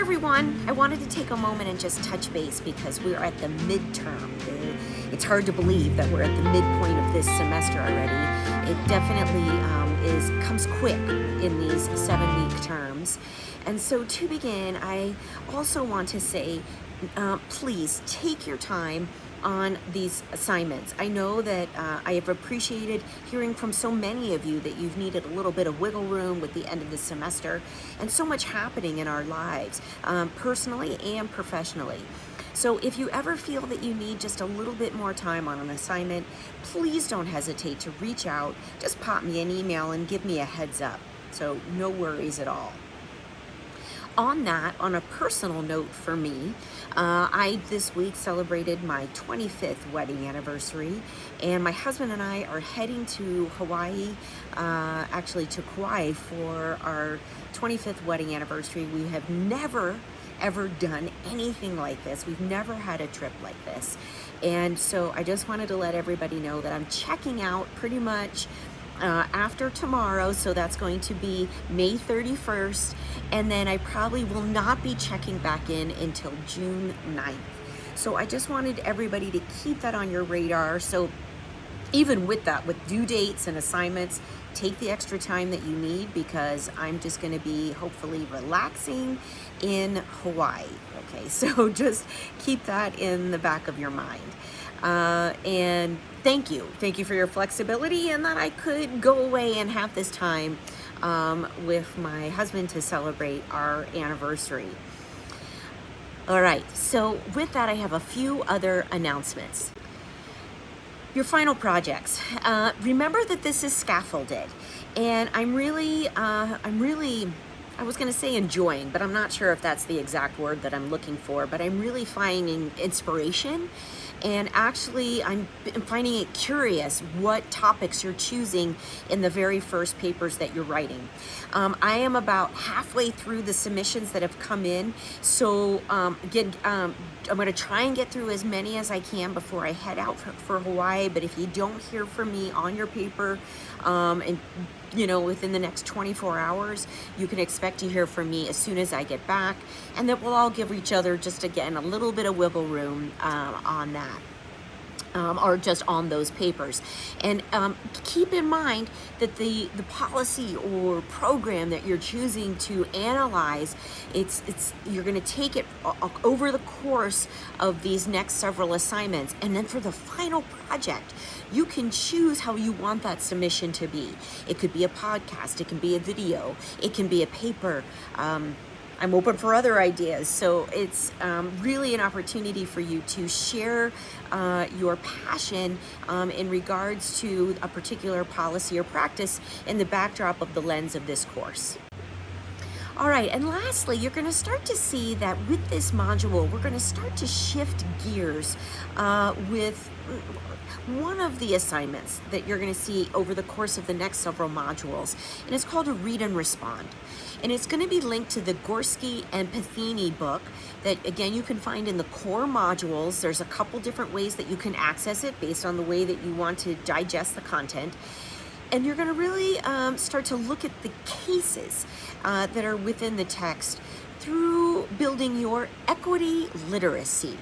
everyone. I wanted to take a moment and just touch base because we're at the midterm. It's hard to believe that we're at the midpoint of this semester already. It definitely comes quick in these 7-week terms. And so to begin, I also want to say, please take your time on these assignments. I know that I have appreciated hearing from so many of you that you've needed a little bit of wiggle room with the end of the semester and so much happening in our lives, personally and professionally. So if you ever feel that you need just a little bit more time on an assignment, please don't hesitate to reach out. Just pop me an email and give me a heads up. So no worries at all. On a personal note for me, I this week celebrated my 25th wedding anniversary, and my husband and I are heading to Hawaii, actually to Kauai for our 25th wedding anniversary. We have never ever done anything like this. We've never had a trip like this. And so I just wanted to let everybody know that I'm checking out pretty much after tomorrow, so that's going to be May 31st, and then I probably will not be checking back in until June 9th. So I just wanted everybody to keep that on your radar. So even with that, with due dates and assignments, take the extra time that you need, because I'm just going to be hopefully relaxing in Hawaii. Okay, so just keep that in the back of your mind. And thank you for your flexibility, and that I could go away and have this time with my husband to celebrate our anniversary. All right, so with that, I have a few other announcements. Your final projects. Remember that this is scaffolded, and I'm really, I was going to say enjoying, but I'm not sure if that's the exact word that I'm looking for, but I'm really finding inspiration. And actually, I'm finding it curious what topics you're choosing in the very first papers that you're writing. I am about halfway through the submissions that have come in, so I'm going to try and get through as many as I can before I head out for Hawaii. But if you don't hear from me on your paper, and within the next 24 hours, you can expect to hear from me as soon as I get back, and that we'll all give each other just, again, a little bit of wiggle room on that. Or just on those papers. And keep in mind that the policy or program that you're choosing to analyze, you're going to take it over the course of these next several assignments. And then for the final project, you can choose how you want that submission to be. It could be a podcast, it can be a video, it can be a paper. I'm open for other ideas. So it's really an opportunity for you to share your passion in regards to a particular policy or practice in the backdrop of the lens of this course. All right, and lastly, you're going to start to see that with this module, we're going to start to shift gears with one of the assignments that you're going to see over the course of the next several modules, and it's called a read and respond. And it's going to be linked to the Gorski and Pathini book that, again, you can find in the core modules. There's a couple different ways that you can access it based on the way that you want to digest the content. And you're going to really start to look at the cases that are within the text through building your equity literacy.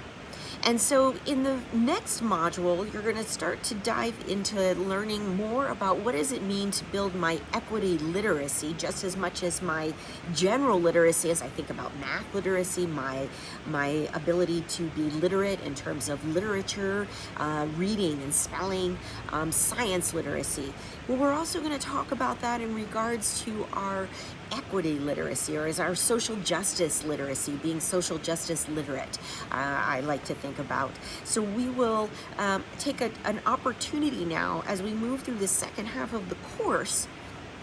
And so in the next module, you're going to start to dive into learning more about what does it mean to build my equity literacy, just as much as my general literacy, as I think about math literacy, my ability to be literate in terms of literature, reading and spelling, science literacy. Well, we're also going to talk about that in regards to our equity literacy, or as our social justice literacy, being social justice literate, I like to think about. So we will take an opportunity now as we move through the second half of the course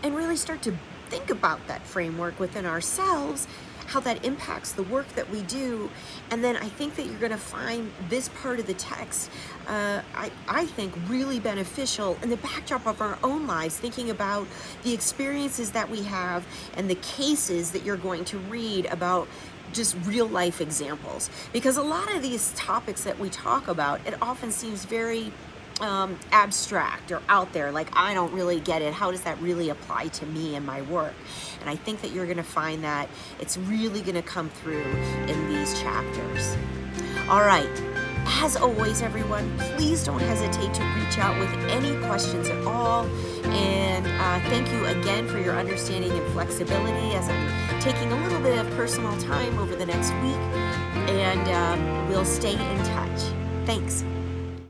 and really start to think about that framework within ourselves, how that impacts the work that we do. And then I think that you're going to find this part of the text, I think, really beneficial in the backdrop of our own lives, thinking about the experiences that we have and the cases that you're going to read about, just real life examples. Because a lot of these topics that we talk about, it often seems very abstract or out there, like I don't really get it. How does that really apply to me and my work? And I think that you're going to find that it's really going to come through in these chapters. All right. As always, everyone, please don't hesitate to reach out with any questions at all. And thank you again for your understanding and flexibility as I'm taking a little bit of personal time over the next week. And we'll stay in touch. Thanks.